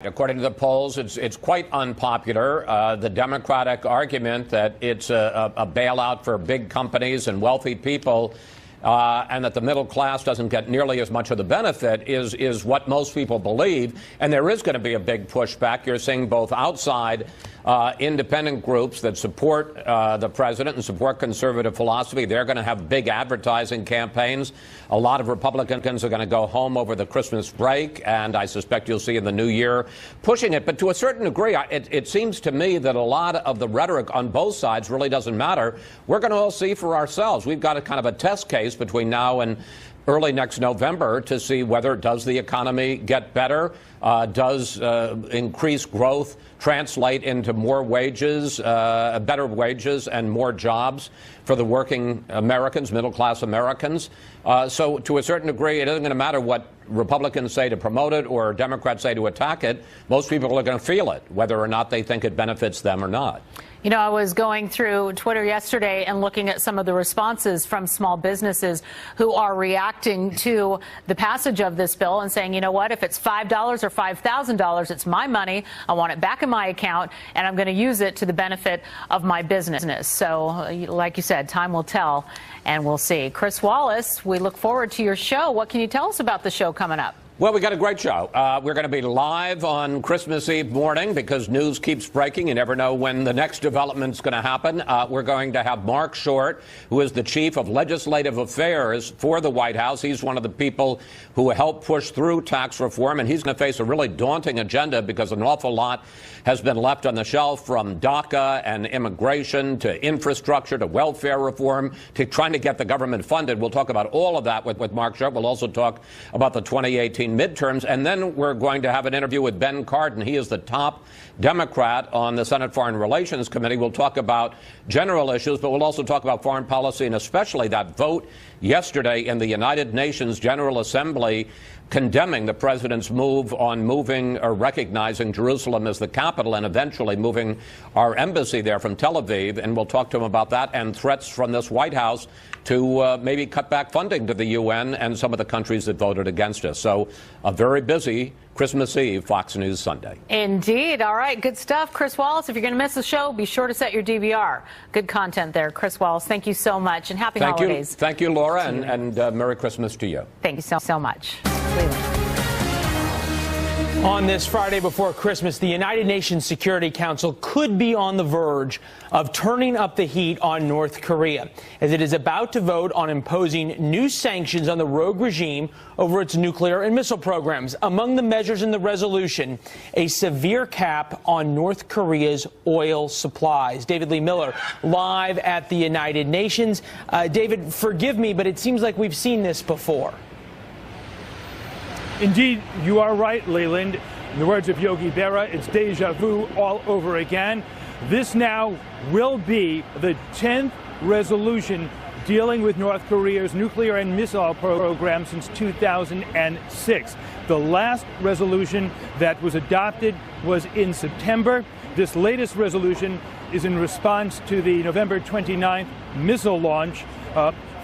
According to the polls, it's quite unpopular. The Democratic argument that it's a bailout for big companies and wealthy people and that the middle class doesn't get nearly as much of the benefit is what most people believe. And there is going to be a big pushback. You're seeing both outside independent groups that support the president and support conservative philosophy. They're going to have big advertising campaigns. A lot of Republicans are going to go home over the Christmas break, and I suspect you'll see in the new year pushing it. But to a certain degree, it seems to me that a lot of the rhetoric on both sides really doesn't matter. We're going to all see for ourselves. We've got a kind of a test case between now and early next November to see whether does the economy get better, does increased growth translate into more wages, better wages and more jobs for the working Americans, middle-class Americans. So to a certain degree, it isn't going to matter what Republicans say to promote it or Democrats say to attack it. Most people are going to feel it, whether or not they think it benefits them or not. You know, I was going through Twitter yesterday and looking at some of the responses from small businesses who are reacting to the passage of this bill and saying, you know what, if it's $5 or $5,000, it's my money. I want it back in my account, and I'm going to use it to the benefit of my business. So, like you said, time will tell, and we'll see. Chris Wallace, we look forward to your show. What can you tell us about the show coming up? Well, we got a great show. We're going to be live on Christmas Eve morning because news keeps breaking. You never know when the next development's going to happen. We're going to have Mark Short, who is the chief of legislative affairs for the White House. He's one of the people who helped push through tax reform, and he's going to face a really daunting agenda because an awful lot has been left on the shelf, from DACA and immigration to infrastructure to welfare reform to trying to get the government funded. We'll talk about all of that with Mark Short. We'll also talk about the 2018 midterms, and then we're going to have an interview with Ben Cardin. He is the top Democrat on the Senate Foreign Relations Committee. We'll talk about general issues, but we'll also talk about foreign policy, and especially that vote yesterday in the United Nations General Assembly condemning the president's move on moving or recognizing Jerusalem as the capital and eventually moving our embassy there from Tel Aviv. And we'll talk to him about that and threats from this White House to maybe cut back funding to the UN and some of the countries that voted against us. So a very busy Christmas Eve, Fox News Sunday. Indeed. All right. Good stuff. Chris Wallace, if you're going to miss the show, be sure to set your DVR. Good content there. Chris Wallace, thank you so much, and happy holidays. Thank you, Laura, and Merry Christmas to you. Thank you so much. On this Friday before Christmas, the United Nations Security Council could be on the verge of turning up the heat on North Korea, as it is about to vote on imposing new sanctions on the rogue regime over its nuclear and missile programs. Among the measures in the resolution, a severe cap on North Korea's oil supplies. David Lee Miller, live at the United Nations. David, forgive me, but it seems like we've seen this before. Indeed, you are right, Leland. In the words of Yogi Berra, it's deja vu all over again. This now will be the 10th resolution dealing with North Korea's nuclear and missile program since 2006. The last resolution that was adopted was in September. This latest resolution is in response to the November 29th missile launch.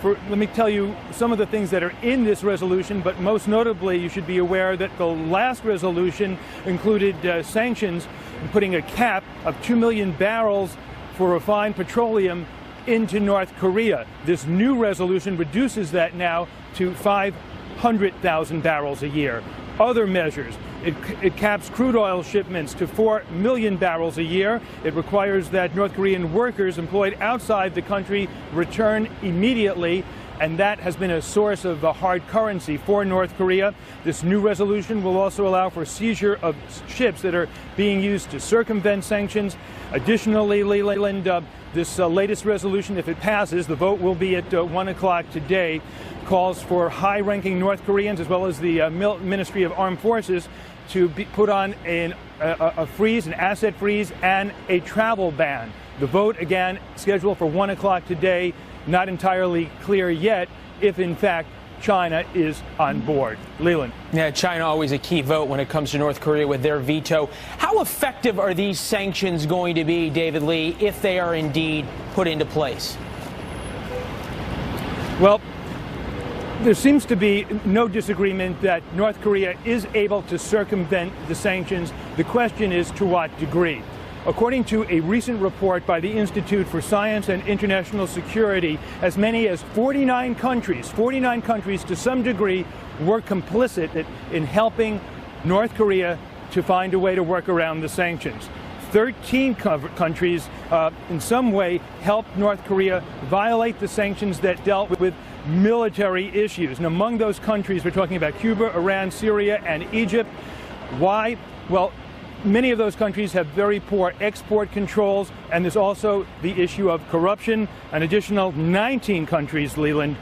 Let me tell you some of the things that are in this resolution, but most notably, you should be aware that the last resolution included sanctions and putting a cap of 2 million barrels for refined petroleum into North Korea. This new resolution reduces that now to 500,000 barrels a year. Other measures. It caps crude oil shipments to 4 million barrels a year. It requires that North Korean workers employed outside the country return immediately, and that has been a source of hard currency for North Korea. This new resolution will also allow for seizure of ships that are being used to circumvent sanctions. Additionally, Leland, this latest resolution, if it passes, the vote will be at 1 o'clock today, calls for high-ranking North Koreans as well as the Ministry of Armed Forces to put on a freeze, an asset freeze, and a travel ban. The vote, again, scheduled for 1 o'clock today. Not entirely clear yet if, in fact, China is on board. Leland. Yeah, China always a key vote when it comes to North Korea with their veto. How effective are these sanctions going to be, David Lee, if they are indeed put into place? Well, there seems to be no disagreement that North Korea is able to circumvent the sanctions The question is to what degree. According to a recent report by the Institute for Science and International Security, as many as 49 countries to some degree were complicit in helping North Korea to find a way to work around the sanctions. 13 countries in some way helped North Korea violate the sanctions that dealt with military issues. And among those countries, we're talking about Cuba, Iran, Syria, and Egypt. Why? Well, many of those countries have very poor export controls, and there's also the issue of corruption. An additional 19 countries, Leland,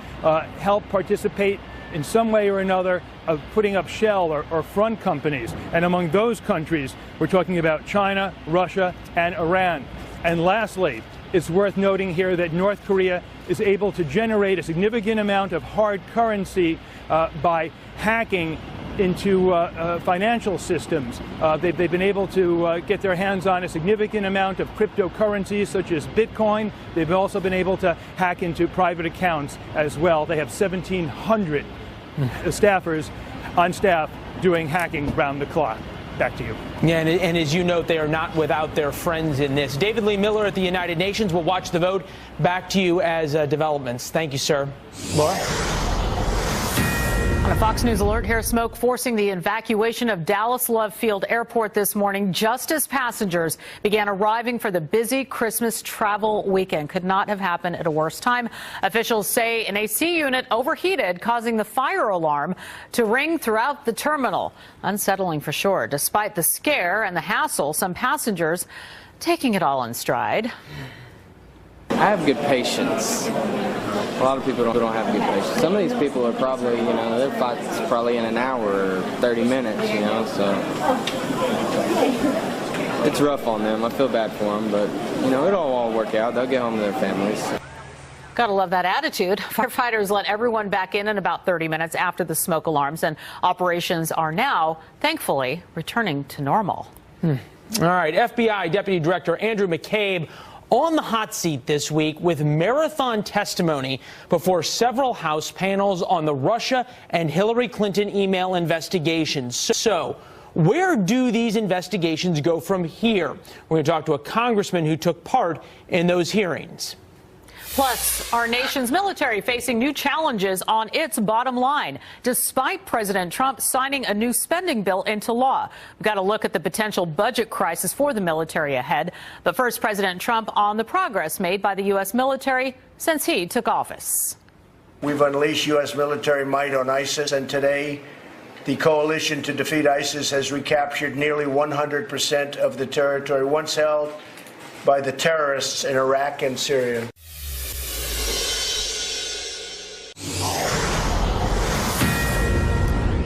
help participate in some way or another of putting up shell or front companies. And among those countries, we're talking about China, Russia, and Iran. And lastly, it's worth noting here that North Korea is able to generate a significant amount of hard currency by hacking into financial systems. They've been able to get their hands on a significant amount of cryptocurrencies such as Bitcoin. They've also been able to hack into private accounts as well. They have 1,700 staffers on staff doing hacking round the clock. Back to you. Yeah, and as you note, they are not without their friends in this. David Lee Miller at the United Nations will watch the vote. Back to you as developments. Thank you, sir. Laura? On a Fox News alert here, smoke forcing the evacuation of Dallas Love Field Airport this morning just as passengers began arriving for the busy Christmas travel weekend. Could not have happened at a worse time. Officials say an AC unit overheated, causing the fire alarm to ring throughout the terminal. Unsettling for sure. Despite the scare and the hassle, some passengers taking it all in stride. I have good patience. A lot of people don't have good patience. Some of these people are probably, their flight's probably in an hour or 30 minutes, so it's rough on them. I feel bad for them, but, it'll all work out. They'll get home to their families. Gotta love that attitude. Firefighters let everyone back in about 30 minutes after the smoke alarms, and operations are now, thankfully, returning to normal. All right, FBI Deputy Director Andrew McCabe on the hot seat this week with marathon testimony before several House panels on the Russia and Hillary Clinton email investigations. So, where do these investigations go from here? We're going to talk to a congressman who took part in those hearings. Plus, our nation's military facing new challenges on its bottom line, despite President Trump signing a new spending bill into law. We've got to look at the potential budget crisis for the military ahead. But first, President Trump on the progress made by the U.S. military since he took office. We've unleashed U.S. military might on ISIS, and today the coalition to defeat ISIS has recaptured nearly 100% of the territory once held by the terrorists in Iraq and Syria.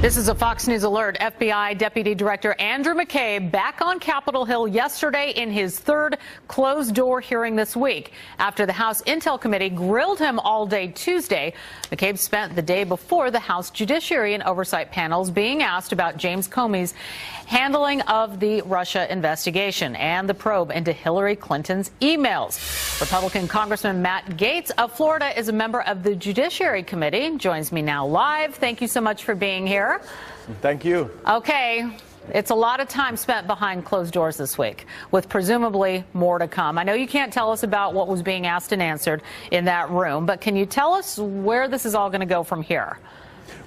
This is a Fox News alert. FBI Deputy Director Andrew McCabe back on Capitol Hill yesterday in his third closed-door hearing this week. After the House Intel Committee grilled him all day Tuesday, McCabe spent the day before the House Judiciary and Oversight panels being asked about James Comey's handling of the Russia investigation and the probe into Hillary Clinton's emails. Republican Congressman Matt Gaetz of Florida is a member of the Judiciary Committee. Joins me now live. Thank you so much for being here. Thank you. Okay. It's a lot of time spent behind closed doors this week, with presumably more to come. I know you can't tell us about what was being asked and answered in that room, but can you tell us where this is all going to go from here?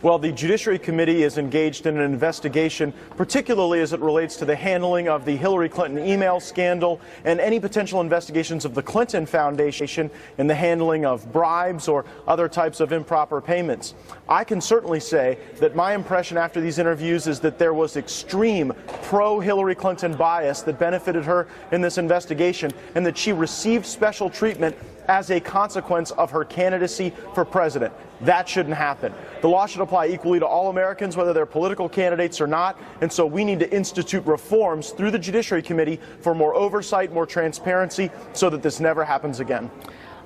Well, the Judiciary Committee is engaged in an investigation, particularly as it relates to the handling of the Hillary Clinton email scandal and any potential investigations of the Clinton Foundation in the handling of bribes or other types of improper payments. I can certainly say that my impression after these interviews is that there was extreme pro-Hillary Clinton bias that benefited her in this investigation, and that she received special treatment as a consequence of her candidacy for president. That shouldn't happen. The law should apply equally to all Americans, whether they're political candidates or not, and so we need to institute reforms through the Judiciary Committee for more oversight, more transparency, so that this never happens again.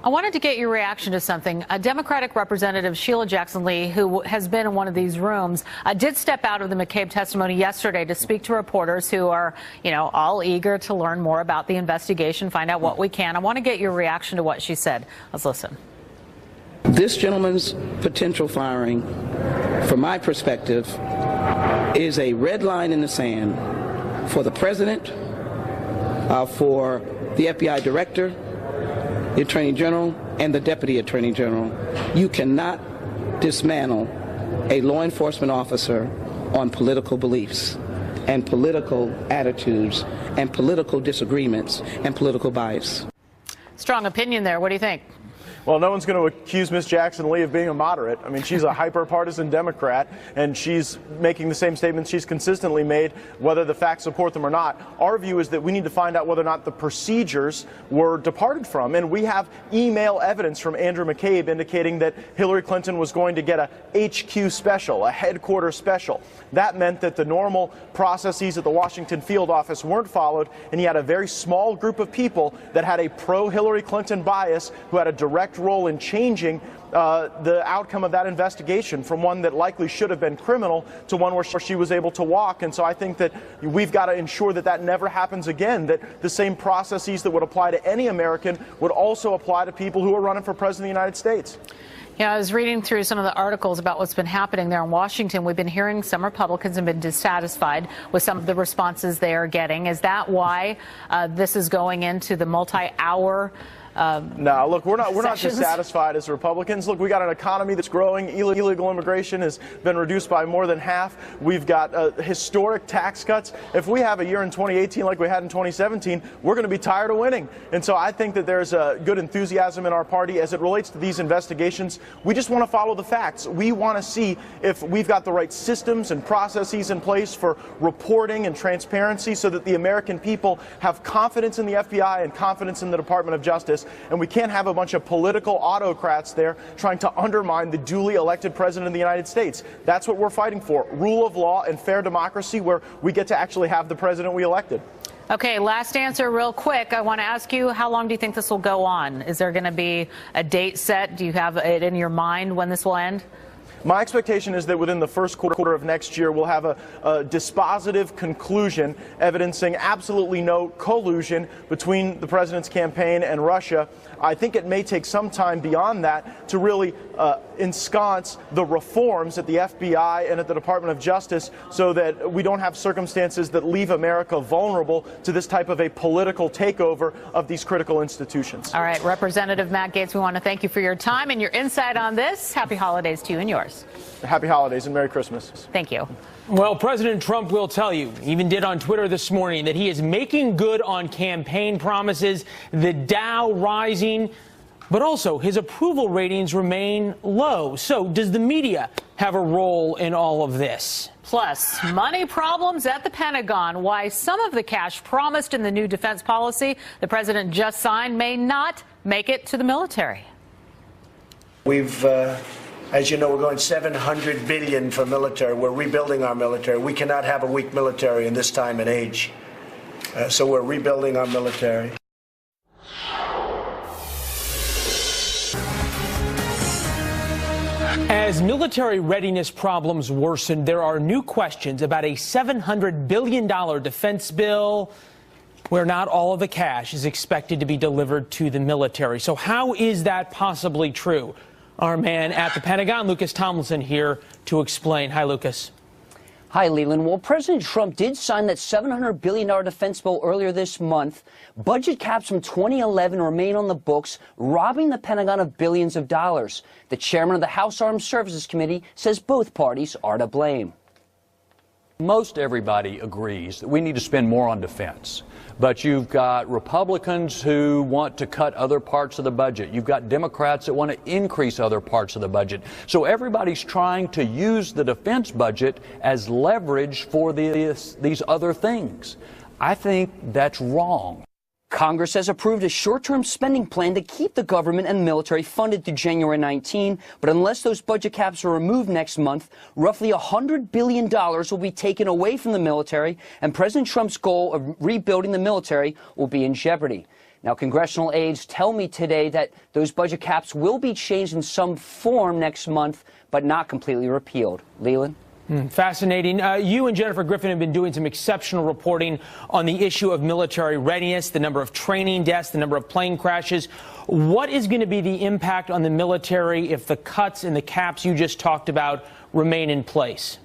I wanted to get your reaction to something. A Democratic Representative, Sheila Jackson Lee, who has been in one of these rooms, did step out of the McCabe testimony yesterday to speak to reporters who are, all eager to learn more about the investigation, find out what we can. I want to get your reaction to what she said. Let's listen. This gentleman's potential firing, from my perspective, is a red line in the sand for the president, for the FBI director, the attorney general, and the deputy attorney general. You cannot dismantle a law enforcement officer on political beliefs and political attitudes and political disagreements and political bias. Strong opinion there. What do you think? Well, no one's going to accuse Ms. Jackson Lee of being a moderate. I mean, she's a hyper-partisan Democrat, and she's making the same statements she's consistently made, whether the facts support them or not. Our view is that we need to find out whether or not the procedures were departed from. And we have email evidence from Andrew McCabe indicating that Hillary Clinton was going to get a HQ special, a headquarters special. That meant that the normal processes at the Washington field office weren't followed, and he had a very small group of people that had a pro-Hillary Clinton bias who had a direct role in changing the outcome of that investigation from one that likely should have been criminal to one where she was able to walk. And so I think that we've got to ensure that that never happens again, that the same processes that would apply to any American would also apply to people who are running for president of the United States. Yeah, I was reading through some of the articles about what's been happening there in Washington. We've been hearing some Republicans have been dissatisfied with some of the responses they are getting. Is that why this is going into the multi-hour no, look, we're not dissatisfied as Republicans. Look, we got an economy that's growing. Illegal immigration has been reduced by more than half. We've got historic tax cuts. If we have a year in 2018 like we had in 2017, we're going to be tired of winning. And so I think that there's a good enthusiasm in our party as it relates to these investigations. We just want to follow the facts. We want to see if we've got the right systems and processes in place for reporting and transparency so that the American people have confidence in the FBI and confidence in the Department of Justice. And we can't have a bunch of political autocrats there trying to undermine the duly elected president of the United States. That's what we're fighting for, rule of law and fair democracy where we get to actually have the president we elected. Okay, last answer real quick. I want to ask you, how long do you think this will go on? Is there going to be a date set? Do you have it in your mind when this will end? My expectation is that within the first quarter of next year, we'll have a dispositive conclusion evidencing absolutely no collusion between the president's campaign and Russia. I think it may take some time beyond that to really ensconce the reforms at the FBI and at the Department of Justice so that we don't have circumstances that leave America vulnerable to this type of a political takeover of these critical institutions. All right, Representative Matt Gaetz, we want to thank you for your time and your insight on this. Happy holidays to you and yours. Happy holidays and Merry Christmas. Thank you. Well, President Trump will tell you, even did on Twitter this morning, that he is making good on campaign promises, the Dow rising, but also his approval ratings remain low. So does the media have a role in all of this? Plus, money problems at the Pentagon, why some of the cash promised in the new defense policy the president just signed may not make it to the military. We've as you know, we're going $700 billion for military. We're rebuilding our military. We cannot have a weak military in this time and age. So we're rebuilding our military. As military readiness problems worsen, there are new questions about a $700 billion defense bill where not all of the cash is expected to be delivered to the military. So how is that possibly true? Our man at the Pentagon, Lucas Tomlinson, here to explain. Hi, Lucas. Hi, Leland. Well, President Trump did sign that $700 billion defense bill earlier this month. Budget caps from 2011 remain on the books, robbing the Pentagon of billions of dollars. The chairman of the House Armed Services Committee says both parties are to blame. Most everybody agrees that we need to spend more on defense. But you've got Republicans who want to cut other parts of the budget. You've got Democrats that want to increase other parts of the budget. So everybody's trying to use the defense budget as leverage for these other things. I think that's wrong. Congress has approved a short-term spending plan to keep the government and military funded through January 19, but unless those budget caps are removed next month, roughly $100 billion will be taken away from the military, and President Trump's goal of rebuilding the military will be in jeopardy. Now, congressional aides tell me today that those budget caps will be changed in some form next month, but not completely repealed. Leland? Fascinating. You and Jennifer Griffin have been doing some exceptional reporting on the issue of military readiness, the number of training deaths, the number of plane crashes. What is going to be the impact on the military if the cuts and the caps you just talked about remain in place?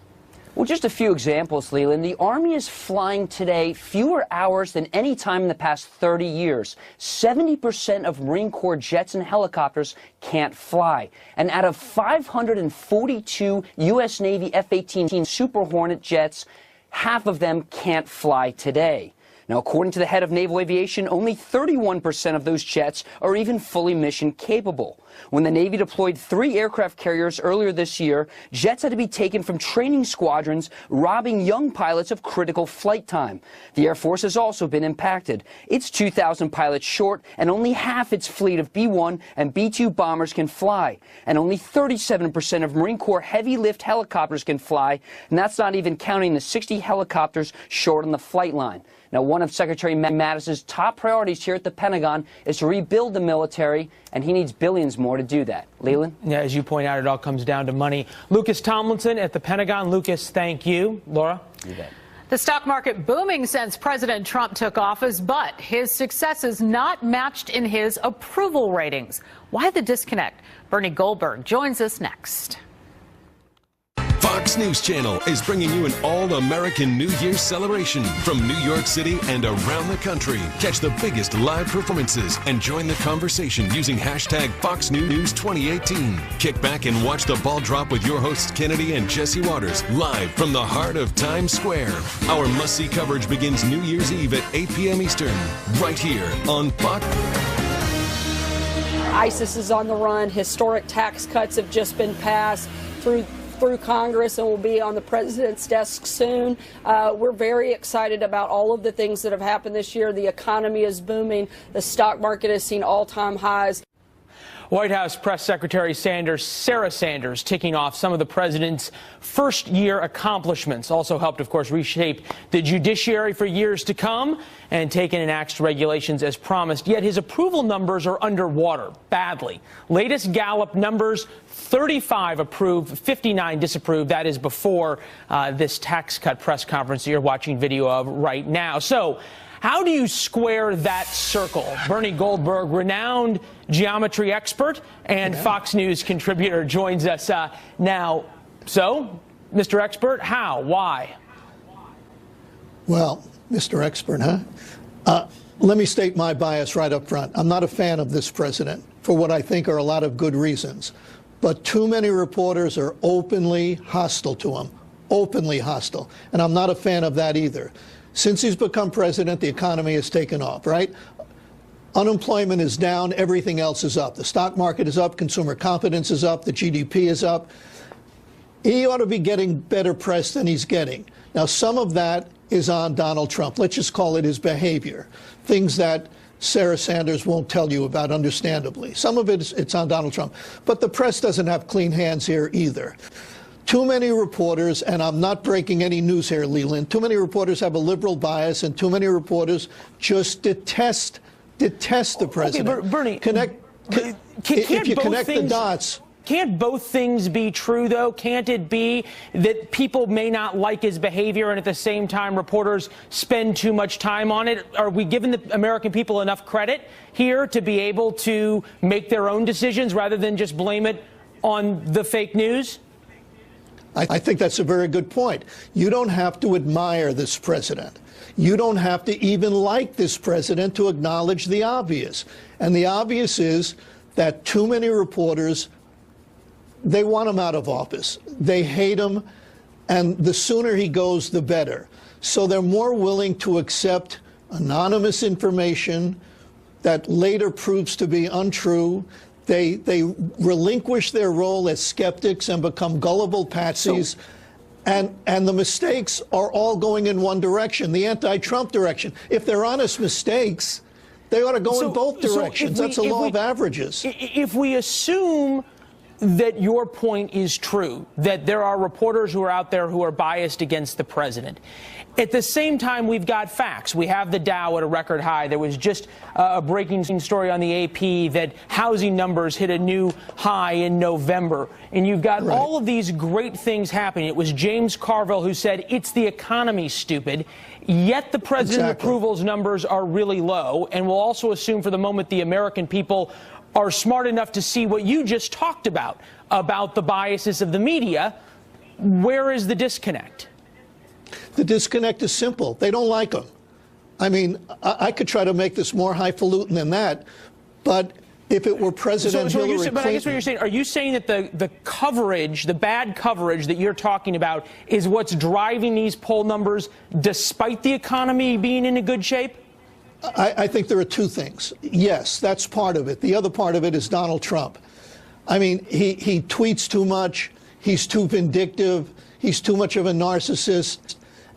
Well, just a few examples, Leland. The Army is flying today fewer hours than any time in the past 30 years. 70% of Marine Corps jets and helicopters can't fly. And out of 542 U.S. Navy F-18 Super Hornet jets, half of them can't fly today. Now, according to the head of naval aviation, only 31% of those jets are even fully mission capable. When the Navy deployed 3 aircraft carriers earlier this year, jets had to be taken from training squadrons, robbing young pilots of critical flight time. The Air Force has also been impacted. It's 2,000 pilots short, and only half its fleet of B-1 and B-2 bombers can fly. And only 37% of Marine Corps heavy-lift helicopters can fly, and that's not even counting the 60 helicopters short on the flight line. Now, one of Secretary Mattis's top priorities here at the Pentagon is to rebuild the military, and he needs billions more to do that. Leland? Yeah, as you point out, it all comes down to money. Lucas Tomlinson at the Pentagon. Lucas, thank you. Laura? You bet. The stock market booming since President Trump took office, but his success is not matched in his approval ratings. Why the disconnect? Bernie Goldberg joins us next. Fox News Channel is bringing you an all-American New Year's celebration from New York City and around the country. Catch the biggest live performances and join the conversation using hashtag Fox News 2018. Kick back and watch the ball drop with your hosts Kennedy and Jesse Waters live from the heart of Times Square. Our must-see coverage begins New Year's Eve at 8 p.m. Eastern, right here on Fox. ISIS is on the run. Historic tax cuts have just been passed through Congress and will be on the president's desk soon. We're very excited about all of the things that have happened this year. The economy is booming. The stock market has seen all-time highs. White House Press Secretary Sarah Sanders, ticking off some of the president's first-year accomplishments. Also helped, of course, reshape the judiciary for years to come and take and enact regulations as promised. Yet his approval numbers are underwater, badly. Latest Gallup numbers, 35 approved, 59 disapproved. That is before this tax cut press conference that you're watching video of right now. So how do you square that circle? Bernie Goldberg, renowned geometry expert and Fox News contributor, joins us now. So, Mr. Expert, how? Why? Well, Mr. Expert, let me state my bias right up front. I'm not a fan of this president for what I think are a lot of good reasons. But too many reporters are openly hostile to him, openly hostile. And I'm not a fan of that either. Since he's become president, the economy has taken off, right? Unemployment is down. Everything else is up. The stock market is up. Consumer confidence is up. The GDP is up. He ought to be getting better press than he's getting. Now, some of that is on Donald Trump. Let's just call it his behavior. Things that Sarah Sanders won't tell you about, understandably. Some of it's on Donald Trump. But the press doesn't have clean hands here either. Too many reporters, and I'm not breaking any news here, Leland, too many reporters have a liberal bias, and too many reporters just detest the president. Okay, Bernie, if you connect the dots. Can't both things be true, though? Can't it be that people may not like his behavior and at the same time reporters spend too much time on it? Are we giving the American people enough credit here to be able to make their own decisions rather than just blame it on the fake news? I think that's a very good point. You don't have to admire this president. You don't have to even like this president to acknowledge the obvious. And the obvious is that too many reporters, they want him out of office. They hate him, and the sooner he goes, the better. So they're more willing to accept anonymous information that later proves to be untrue. They relinquish their role as skeptics and become gullible patsies. And the mistakes are all going in one direction, the anti-Trump direction. If they're honest mistakes, they ought to go in both directions. That's a law of averages. If we assume that your point is true, that there are reporters who are out there who are biased against the president, at the same time, we've got facts. We have the Dow at a record high. There was just a breaking story on the AP that housing numbers hit a new high in November. And you've got all of these great things happening. It was James Carville who said, it's the economy, stupid. Yet the president approvals numbers are really low. And we'll also assume for the moment the American people are smart enough to see what you just talked about the biases of the media. Where is the disconnect? The disconnect is simple. They don't like him. I mean, I could try to make this more highfalutin than that, but if it were President Hillary Clinton... But I guess what you're saying, are you saying that the coverage, the bad coverage that you're talking about is what's driving these poll numbers despite the economy being in a good shape? I think there are two things. Yes, that's part of it. The other part of it is Donald Trump. I mean, he tweets too much. He's too vindictive. He's too much of a narcissist.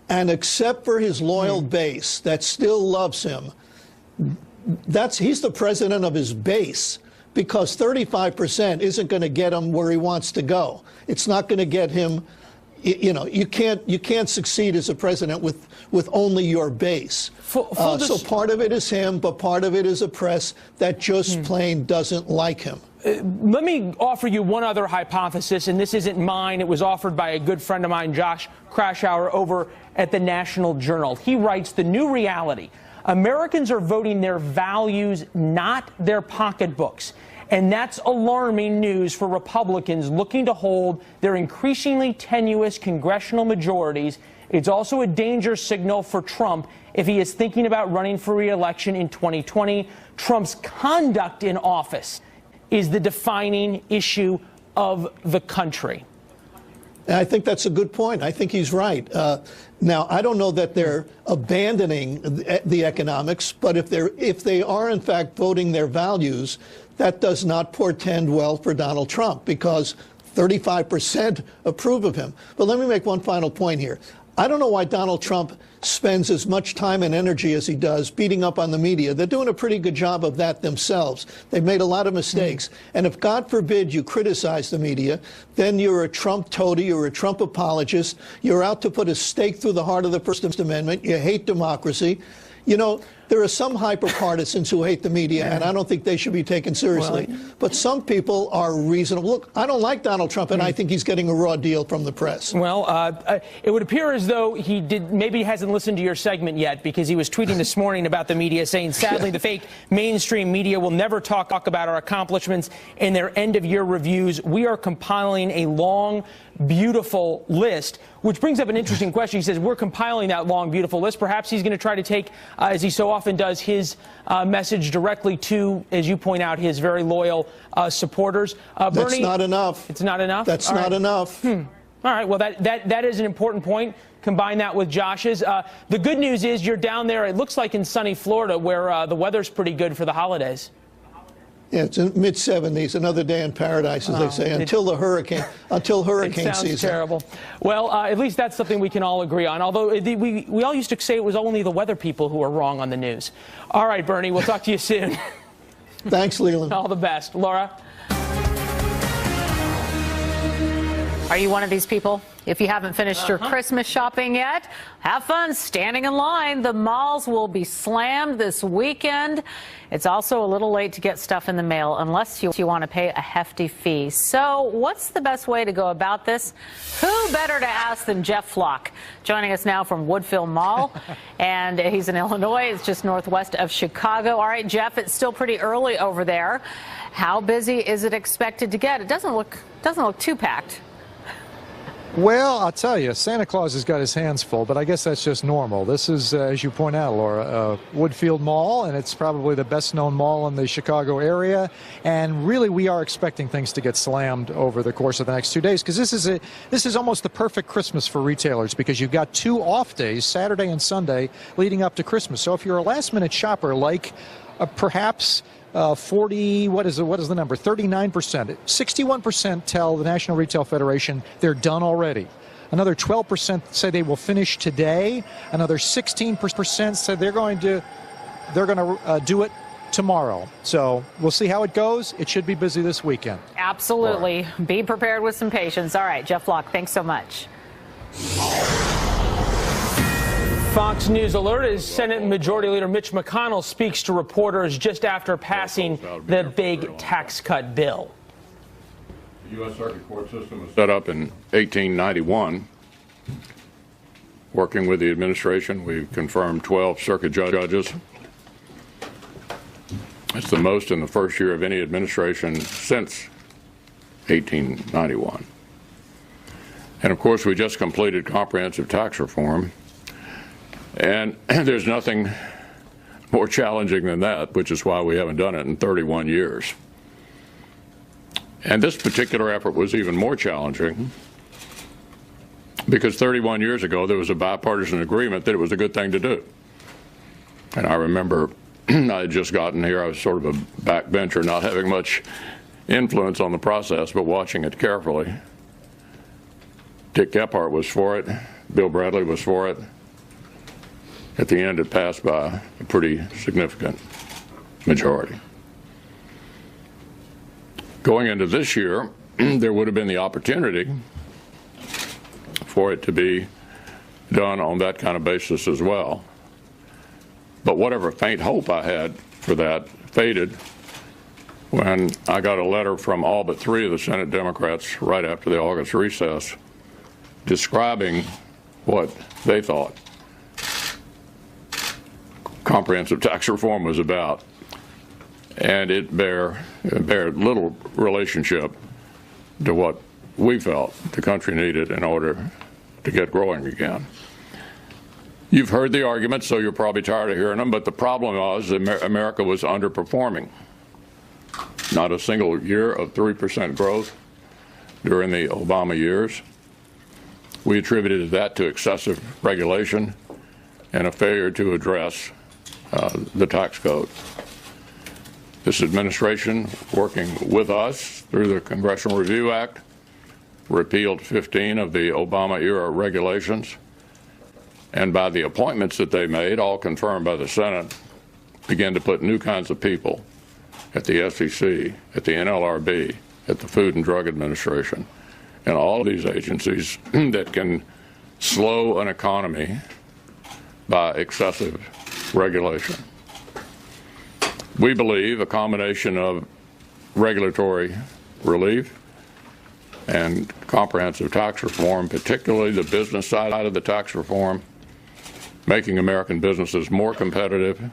And except for his loyal base that still loves him, he's the president of his base, because 35% isn't going to get him where he wants to go. It's not going to get him. You know, you can't succeed as a president with only your base. So part of it is him, but part of it is a press that just plain doesn't like him. Let me offer you one other hypothesis, and this isn't mine. It was offered by a good friend of mine, Josh Krashour, over at the National Journal. He writes, the new reality: Americans are voting their values, not their pocketbooks. And that's alarming news for Republicans looking to hold their increasingly tenuous congressional majorities. It's also a danger signal for Trump if he is thinking about running for re-election in 2020. Trump's conduct in office is the defining issue of the country. And I think that's a good point. I think he's right. Now, I don't know that they're abandoning the economics, but if they are in fact voting their values, that does not portend well for Donald Trump, because 35% approve of him. But let me make one final point here. I don't know why Donald Trump spends as much time and energy as he does beating up on the media. They're doing a pretty good job of that themselves. They've made a lot of mistakes. And if, God forbid, you criticize the media, then you're a Trump toady, you're a Trump apologist, you're out to put a stake through the heart of the First Amendment, you hate democracy. You know, there are some hyper-partisans who hate the media, and I don't think they should be taken seriously. But some people are reasonable. Look, I don't like Donald Trump, and I think he's getting a raw deal from the press. Well, it would appear as though maybe hasn't listened to your segment yet, because he was tweeting this morning about the media, saying, sadly, the fake mainstream media will never talk about our accomplishments in their end-of-year reviews. We are compiling a long, beautiful list, which brings up an interesting question. He says, we're compiling that long, beautiful list. Perhaps he's going to try to take, as he so often does, his message directly to, as you point out, his very loyal supporters. That's Bernie, not enough. It's not enough? That's All not right. enough. All right. Well, that is an important point. Combine that with Josh's. The good news is you're down there, it looks like in sunny Florida, where the weather's pretty good for the holidays. Yeah, it's in mid-70s, another day in paradise, as they say, until hurricane it sounds season. Terrible. Well, at least that's something we can all agree on, although we all used to say it was only the weather people who were wrong on the news. All right, Bernie, we'll talk to you soon. Thanks, Leland. All the best. Laura? Are you one of these people? If you haven't finished your Christmas shopping yet, have fun standing in line. The malls will be slammed this weekend. It's also a little late to get stuff in the mail unless you want to pay a hefty fee. So what's the best way to go about this? Who better to ask than Jeff Flock, joining us now from Woodfield Mall. And he's in Illinois. It's just northwest of Chicago. All right, Jeff, it's still pretty early over there. How busy is it expected to get? It doesn't look too packed. Well, I'll tell you, Santa Claus has got his hands full, but I guess that's just normal. This is, as you point out, Laura, Woodfield Mall, and it's probably the best-known mall in the Chicago area. And really, we are expecting things to get slammed over the course of the next 2 days, because this is almost the perfect Christmas for retailers, because you've got 2 off days, Saturday and Sunday, leading up to Christmas. So if you're a last-minute shopper, like perhaps 40, what is the number? 39%. 61% tell the National Retail Federation they're done already. Another 12% say they will finish today. Another 16% said they're going to do it tomorrow. So we'll see how it goes. It should be busy this weekend. Absolutely. Be prepared with some patience. All right, Jeff Flock, thanks so much. Fox News alert as Senate Majority Leader Mitch McConnell speaks to reporters just after passing the big tax cut bill. The U.S. Circuit Court system was set up in 1891. Working with the administration, we've confirmed 12 circuit judges. It's the most in the first year of any administration since 1891. And of course, we just completed comprehensive tax reform. And there's nothing more challenging than that, which is why we haven't done it in 31 years. And this particular effort was even more challenging because 31 years ago, there was a bipartisan agreement that it was a good thing to do. And I remember I had just gotten here. I was sort of a backbencher, not having much influence on the process, but watching it carefully. Dick Gephardt was for it. Bill Bradley was for it. At the end, it passed by a pretty significant majority. Going into this year, there would have been the opportunity for it to be done on that kind of basis as well. But whatever faint hope I had for that faded when I got a letter from all but 3 of the Senate Democrats right after the August recess describing what they thought comprehensive tax reform was about. And it bared little relationship to what we felt the country needed in order to get growing again. You've heard the arguments, so you're probably tired of hearing them, but the problem was America was underperforming. Not a single year of 3% growth during the Obama years. We attributed that to excessive regulation and a failure to address the tax code. This administration, working with us through the Congressional Review Act, repealed 15 of the Obama-era regulations, and by the appointments that they made, all confirmed by the Senate, began to put new kinds of people at the SEC, at the NLRB, at the Food and Drug Administration, and all of these agencies that can slow an economy by excessive regulation. We believe a combination of regulatory relief and comprehensive tax reform, particularly the business side of the tax reform, making American businesses more competitive,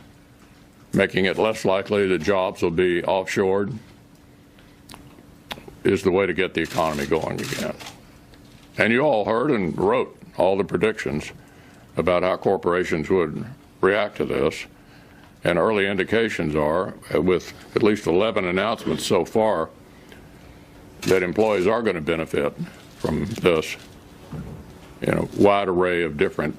making it less likely that jobs will be offshored, is the way to get the economy going again. And you all heard and wrote all the predictions about how corporations would react to this. And early indications are, with at least 11 announcements so far, that employees are going to benefit from this in a wide array of different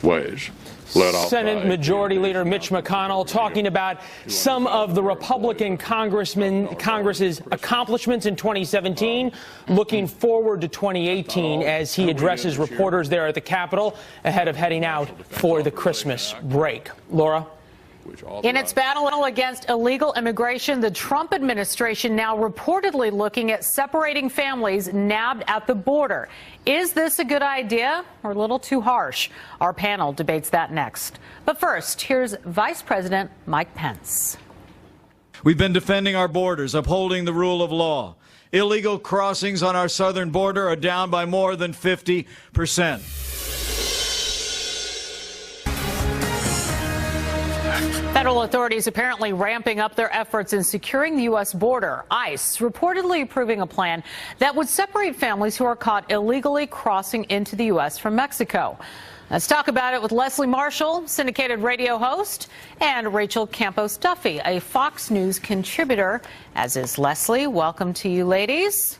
ways. Senate Majority Leader Mitch McConnell talking about some of the Republican Congress's accomplishments in 2017, looking forward to 2018 as he addresses reporters there at the Capitol ahead of heading out for the Christmas break. Laura? In its battle against illegal immigration, the Trump administration now reportedly looking at separating families nabbed at the border. Is this a good idea or a little too harsh? Our panel debates that next. But first, here's Vice President Mike Pence. We've been defending our borders, upholding the rule of law. Illegal crossings on our southern border are down by more than 50%. Federal authorities apparently ramping up their efforts in securing the U.S. border. ICE reportedly approving a plan that would separate families who are caught illegally crossing into the U.S. from Mexico. Let's talk about it with Leslie Marshall, syndicated radio host, and Rachel Campos Duffy, a Fox News contributor. As is Leslie. Welcome to you, ladies.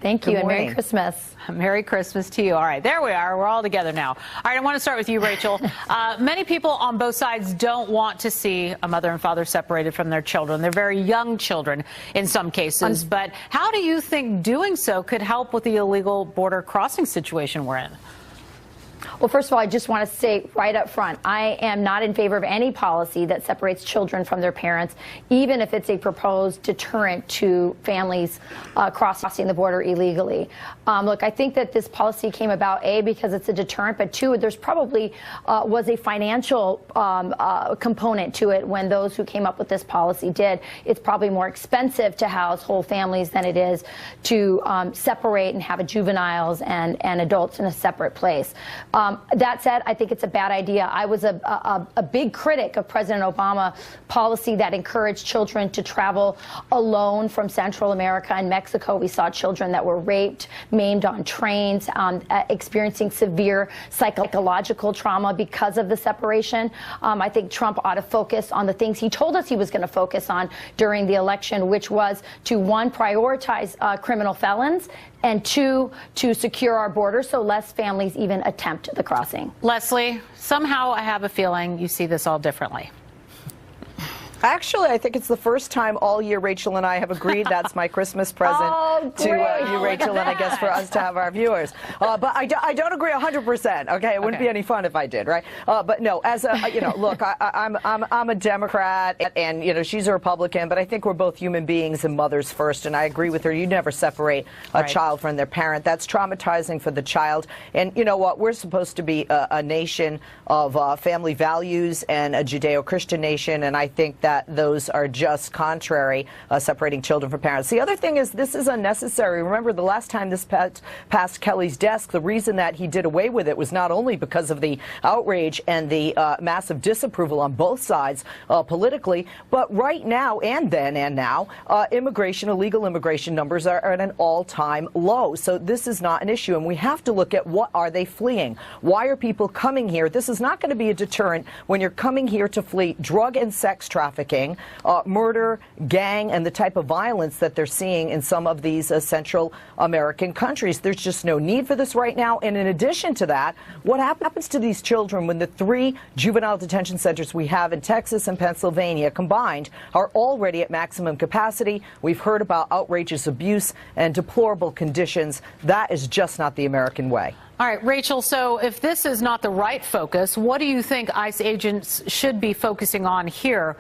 Thank you, and Merry Christmas. Merry Christmas to you. All right, there we are. We're all together now. All right, I want to start with you, Rachel. Many people on both sides don't want to see a mother and father separated from their children. They're very young children in some cases. But how do you think doing so could help with the illegal border crossing situation we're in? Well, first of all, I just want to say right up front, I am not in favor of any policy that separates children from their parents, even if it's a proposed deterrent to families crossing the border illegally. Look, I think that this policy came about, A, because it's a deterrent, but two, there's probably was a financial component to it when those who came up with this policy did. It's probably more expensive to house whole families than it is to separate and have juveniles and adults in a separate place. That said, I think it's a bad idea. I was a big critic of President Obama policy that encouraged children to travel alone from Central America and Mexico. We saw children that were raped, maimed on trains, experiencing severe psychological trauma because of the separation. I think Trump ought to focus on the things he told us he was going to focus on during the election, which was to, one, prioritize criminal felons, and two, to secure our border so less families even attempt the crossing. Leslie, somehow I have a feeling you see this all differently. Actually, I think it's the first time all year Rachel and I have agreed that's my Christmas present to you, Rachel, and I guess for us to have our viewers. But I don't agree 100%. Okay, it wouldn't be any fun if I did, right? But no, as a look, I'm a Democrat, and she's a Republican, but I think we're both human beings and mothers first. And I agree with her. You never separate a child from their parent. That's traumatizing for the child. And you know what? We're supposed to be a nation of family values and a Judeo-Christian nation, and I think that those are just contrary, separating children from parents. The other thing is this is unnecessary. Remember, the last time this passed Kelly's desk, the reason that he did away with it was not only because of the outrage and the massive disapproval on both sides politically, but right now and then and now, illegal immigration numbers are at an all-time low. So this is not an issue, and we have to look at what are they fleeing? Why are people coming here? This is not going to be a deterrent when you're coming here to flee drug and sex trafficking, murder, gang, and the type of violence that they're seeing in some of these Central American countries. There's just no need for this right now. And in addition to that, what happens to these children when the 3 juvenile detention centers we have in Texas and Pennsylvania combined are already at maximum capacity? We've heard about outrageous abuse and deplorable conditions. That is just not the American way. All right, Rachel, so if this is not the right focus, what do you think ICE agents should be focusing on here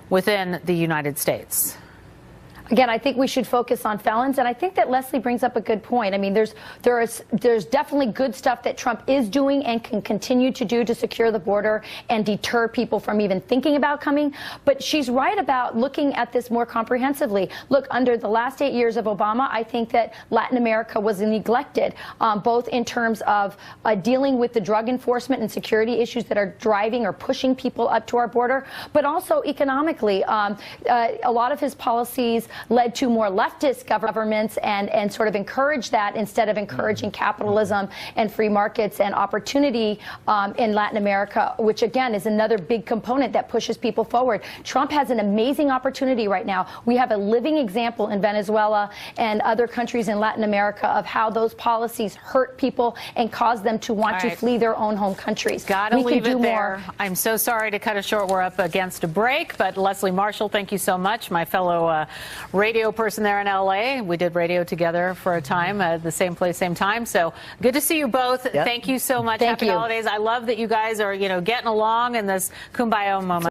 within the United States? Again, I think we should focus on felons, and I think that Leslie brings up a good point. I mean, there's definitely good stuff that Trump is doing and can continue to do to secure the border and deter people from even thinking about coming. But she's right about looking at this more comprehensively. Look, under the last 8 years of Obama, I think that Latin America was neglected, both in terms of dealing with the drug enforcement and security issues that are driving or pushing people up to our border, but also economically. A lot of his policies led to more leftist governments and sort of encouraged that instead of encouraging capitalism and free markets and opportunity in Latin America, which again is another big component that pushes people forward. Trump has an amazing opportunity right now. We have a living example in Venezuela and other countries in Latin America of how those policies hurt people and cause them to want to flee their own home countries. Gotta leave it there. I'm so sorry to cut it short. We're up against a break, but Leslie Marshall, thank you so much. My fellow radio person there in L.A. We did radio together for a time at the same place, same time. So good to see you both. Yep. Thank you so much. Happy holidays. I love that you guys are, getting along in this kumbaya moment.